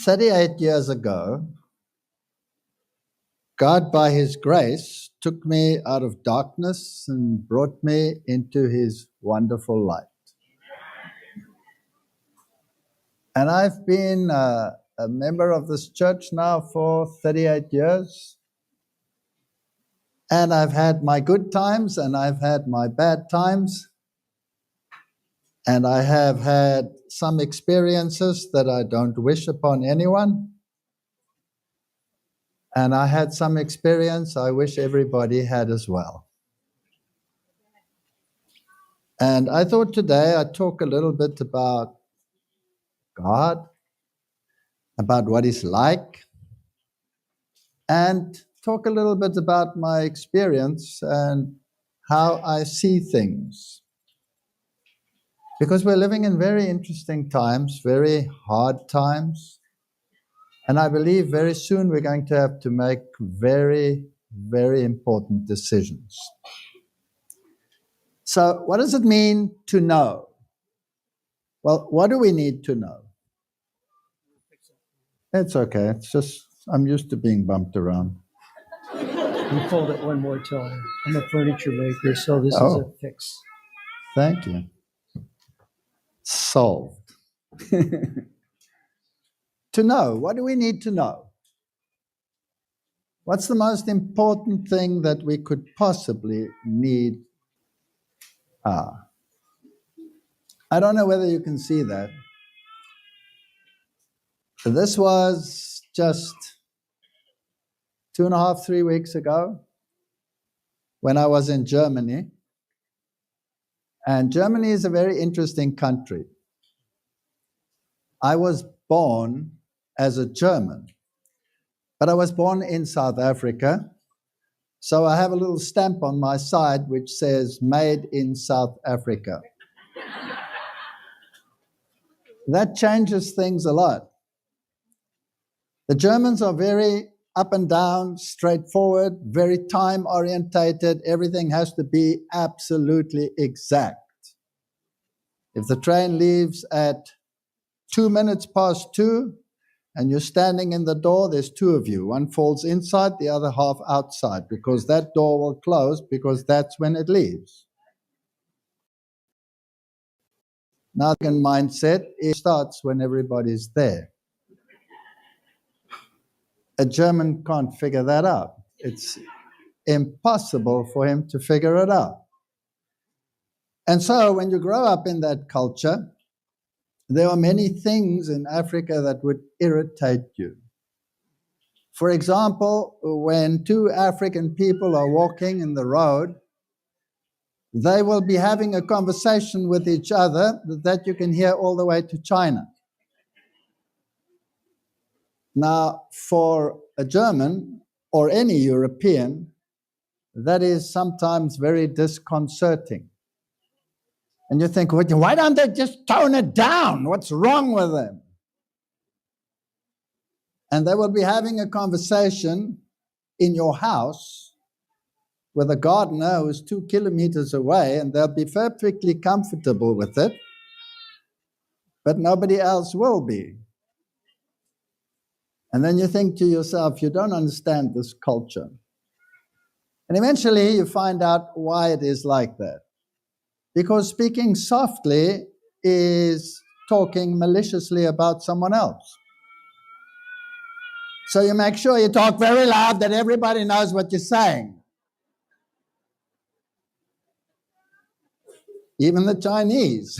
38 years ago, God, by His grace, took me out of darkness and brought me into His wonderful light. And I've been a member of this church now for 38 years. And I've had my good times and I've had my bad times. And I have had some experiences that I don't wish upon anyone. And I had some experience I wish everybody had as well. And I thought today I'd talk a little bit about God, about what He's like, and talk a little bit about my experience and how I see things. Because we're living in very interesting times, very hard times. And I believe very soon we're going to have to make very, very important decisions. So what does it mean to know? Well, what do we need to know? It's okay. It's just, I'm used to being bumped around. You fold it one more time. I'm a furniture maker, so this is a fix. Thank you. Solved. To know, what do we need to know? What's the most important thing that we could possibly need? I don't know whether you can see that. This was just 2.5, 3 weeks ago when I was in Germany. And Germany is a very interesting country. I was born as a German, but I was born in South Africa. So I have a little stamp on my side which says made in South Africa. That changes things a lot. The Germans are very up and down, straightforward, very time orientated. Everything has to be absolutely exact. If the train leaves at 2 minutes past 2 and you're standing in the door, there's two of you. One falls inside, the other half outside, because that door will close because that's when it leaves. Now, the mindset, it starts when everybody's there. A German can't figure that out. It's impossible for him to figure it out. And so when you grow up in that culture, there are many things in Africa that would irritate you. For example, when two African people are walking in the road, they will be having a conversation with each other that you can hear all the way to China. Now, for a German or any European, that is sometimes very disconcerting. And you think, why don't they just tone it down? What's wrong with them? And they will be having a conversation in your house with a gardener who is 2 kilometers away, and they'll be perfectly comfortable with it, but nobody else will be. And then you think to yourself, you don't understand this culture. And eventually you find out why it is like that. Because speaking softly is talking maliciously about someone else. So you make sure you talk very loud that everybody knows what you're saying. Even the Chinese.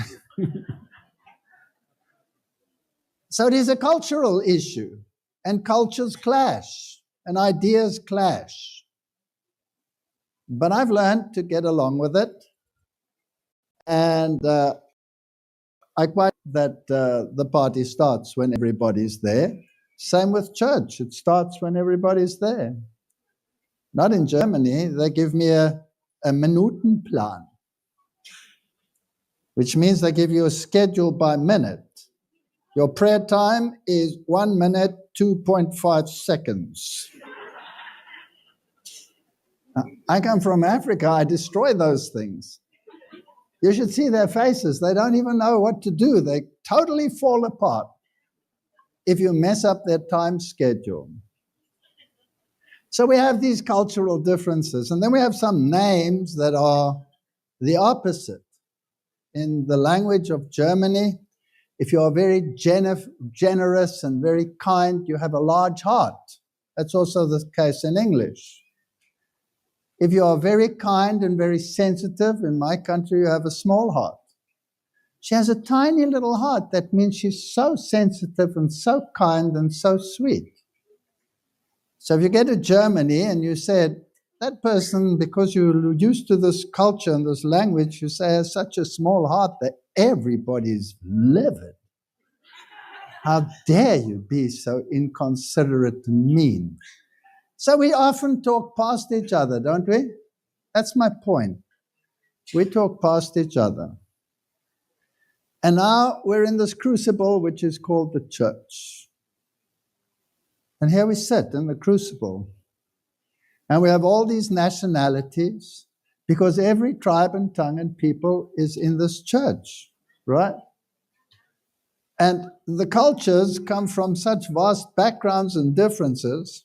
So it is a cultural issue, and cultures clash, and ideas clash. But I've learned to get along with it, and I quite that the party starts when everybody's there. Same with church, it starts when everybody's there. Not in Germany, they give me a Minutenplan, which means they give you a schedule by minute. Your prayer time is 1 minute, 2.5 seconds. I come from Africa, I destroy those things. You should see their faces. They don't even know what to do. They totally fall apart. if you mess up their time schedule. So we have these cultural differences, and then we have some names that are the opposite. In the language of Germany, if you are very generous and very kind, you have a large heart. That's also the case in English. If you are very kind and very sensitive, in my country, you have a small heart. She has a tiny little heart. That means she's so sensitive and so kind and so sweet. So if you get to Germany and you said, that person, because you're used to this culture and this language, you say has such a small heart that everybody's livid. How dare you be so inconsiderate and mean? So we often talk past each other, don't we? That's my point. We talk past each other. And now we're in this crucible which is called the church. And here we sit in the crucible. And we have all these nationalities because every tribe and tongue and people is in this church, right? And the cultures come from such vast backgrounds and differences.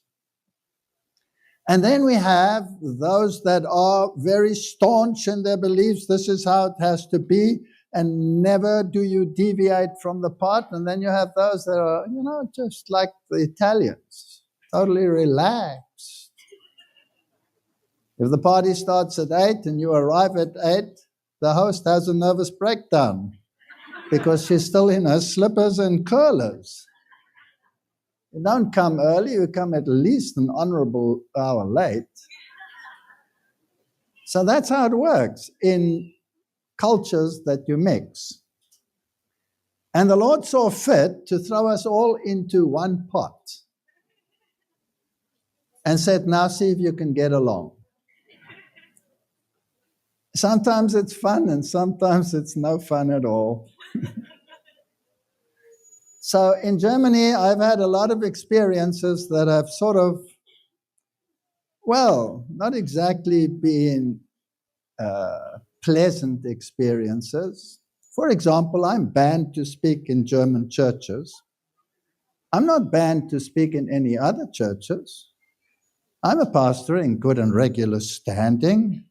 And then we have those that are very staunch in their beliefs. This is how it has to be. And never do you deviate from the path. And then you have those that are, just like the Italians, totally relaxed. If the party starts at 8 and you arrive at 8, the host has a nervous breakdown because she's still in her slippers and curlers. You don't come early, you come at least an honorable hour late. So that's how it works in cultures that you mix. And the Lord saw fit to throw us all into one pot and said, now see if you can get along. Sometimes it's fun and sometimes it's no fun at all. So in Germany, I've had a lot of experiences that have sort of, not exactly been pleasant experiences. For example, I'm banned to speak in German churches. I'm not banned to speak in any other churches. I'm a pastor in good and regular standing,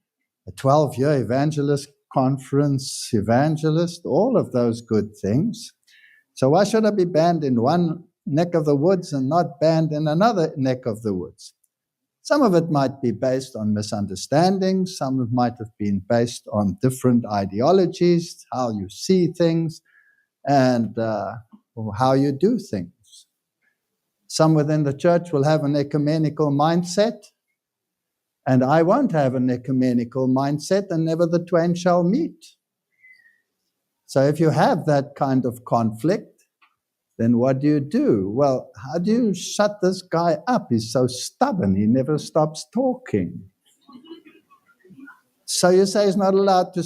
a 12-year evangelist conference evangelist, all of those good things. So why should I be banned in one neck of the woods and not banned in another neck of the woods? Some of it might be based on misunderstandings. Some of it might have been based on different ideologies, how you see things, and how you do things. Some within the church will have an ecumenical mindset, and I won't have an ecumenical mindset, and never the twain shall meet. So if you have that kind of conflict, then what do? Well, how do you shut this guy up? He's so stubborn, he never stops talking. So you say he's not allowed to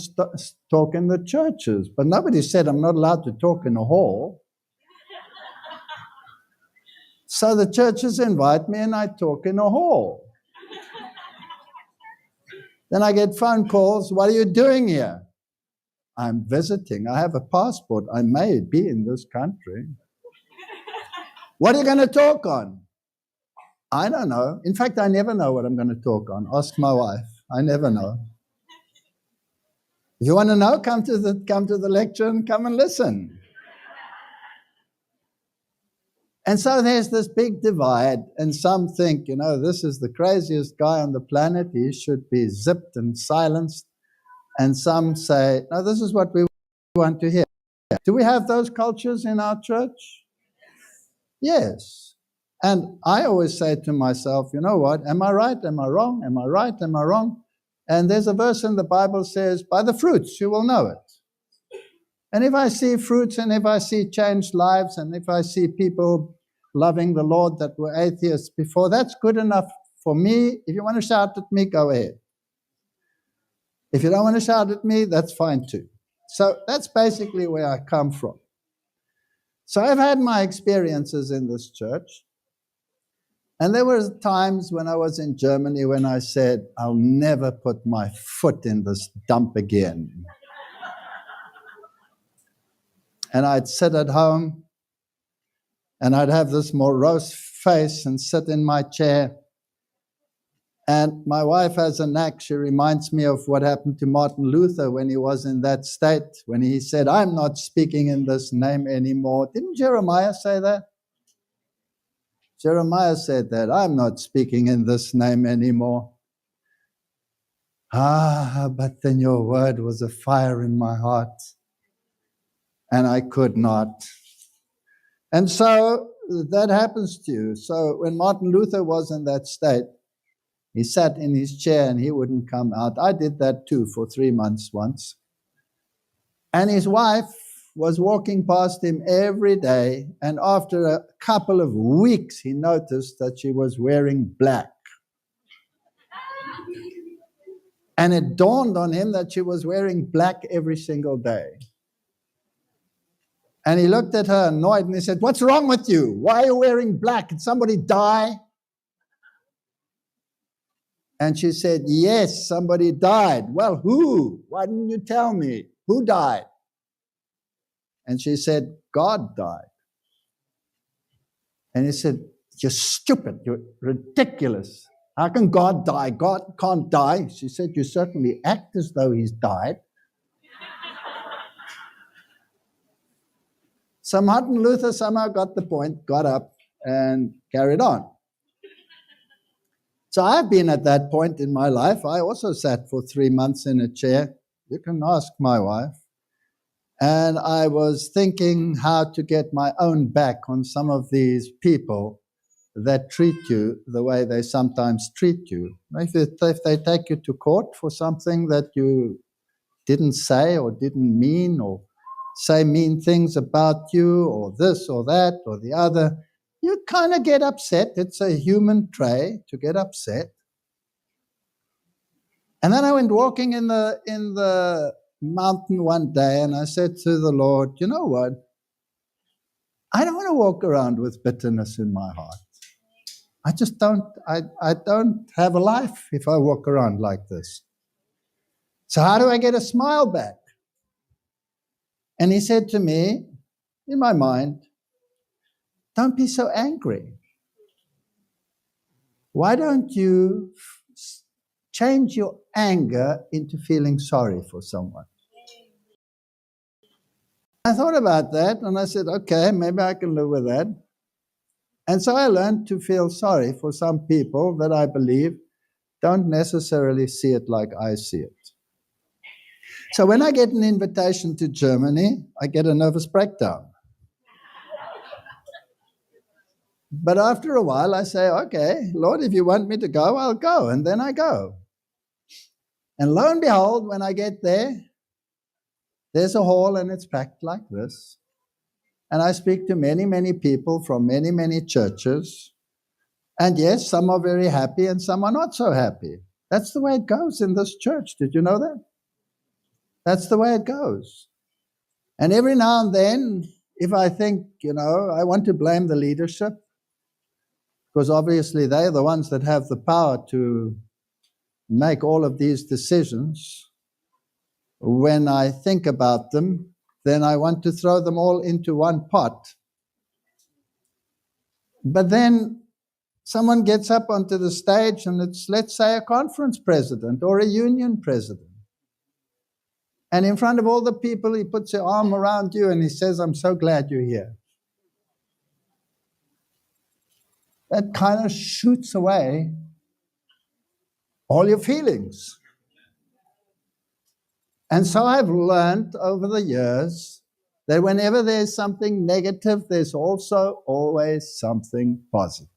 talk in the churches, but nobody said I'm not allowed to talk in a hall. So the churches invite me and I talk in a hall. Then I get phone calls, what are you doing here? I'm visiting, I have a passport, I may be in this country. What are you going to talk on? I don't know. In fact, I never know what I'm going to talk on. Ask my wife. I never know. If you want to know, come to the lecture and come and listen. And so there's this big divide, and some think, this is the craziest guy on the planet. He should be zipped and silenced. And some say, no, this is what we want to hear. Do we have those cultures in our church? Yes. And I always say to myself, you know what? Am I right? Am I wrong? Am I right? Am I wrong? And there's a verse in the Bible says, by the fruits you will know it. And if I see fruits and if I see changed lives and if I see people loving the Lord that were atheists before, that's good enough for me. If you want to shout at me, go ahead. If you don't want to shout at me, that's fine too. So that's basically where I come from. So I've had my experiences in this church. And there were times when I was in Germany when I said, I'll never put my foot in this dump again. And I'd sit at home And I'd have this morose face and sit in my chair. And my wife has a knack. She reminds me of what happened to Martin Luther when he was in that state, when he said, I'm not speaking in this name anymore. Didn't Jeremiah say that? Jeremiah said that, I'm not speaking in this name anymore. But then your word was a fire in my heart, and I could not. And so that happens to you. So when Martin Luther was in that state, he sat in his chair and he wouldn't come out. I did that too for 3 months once. And his wife was walking past him every day, and after a couple of weeks, he noticed that she was wearing black. And it dawned on him that she was wearing black every single day. And he looked at her annoyed and he said, what's wrong with you? Why are you wearing black? Did somebody die? And she said, yes, somebody died. Well, who? Why didn't you tell me? Who died? And she said, God died. And he said, you're stupid. You're ridiculous. How can God die? God can't die. She said, you certainly act as though he's died. So Martin Luther somehow got the point, got up, and carried on. So I've been at that point in my life. I also sat for 3 months in a chair. You can ask my wife. And I was thinking how to get my own back on some of these people that treat you the way they sometimes treat you. If they take you to court for something that you didn't say or didn't mean, or say mean things about you, or this or that or the other, you kind of get upset. It's a human trait to get upset. And then I went walking in the mountain one day, and I said to the Lord, you know what? I don't want to walk around with bitterness in my heart. I just don't, I don't have a life if I walk around like this. So how do I get a smile back? And he said to me, in my mind, don't be so angry. Why don't you change your anger into feeling sorry for someone? I thought about that and I said, okay, maybe I can live with that. And so I learned to feel sorry for some people that I believe don't necessarily see it like I see it. So when I get an invitation to Germany, I get a nervous breakdown. But after a while, I say, okay, Lord, if you want me to go, I'll go. And then I go. And lo and behold, when I get there, there's a hall and it's packed like this. And I speak to many, many people from many, many churches. And yes, some are very happy and some are not so happy. That's the way it goes in this church. Did you know that? That's the way it goes. And every now and then, if I think, I want to blame the leadership, because obviously they're the ones that have the power to make all of these decisions. When I think about them, then I want to throw them all into one pot. But then someone gets up onto the stage and it's, let's say, a conference president or a union president. And in front of all the people, he puts his arm around you and he says, I'm so glad you're here. That kind of shoots away all your feelings. And so I've learned over the years that whenever there's something negative, there's also always something positive.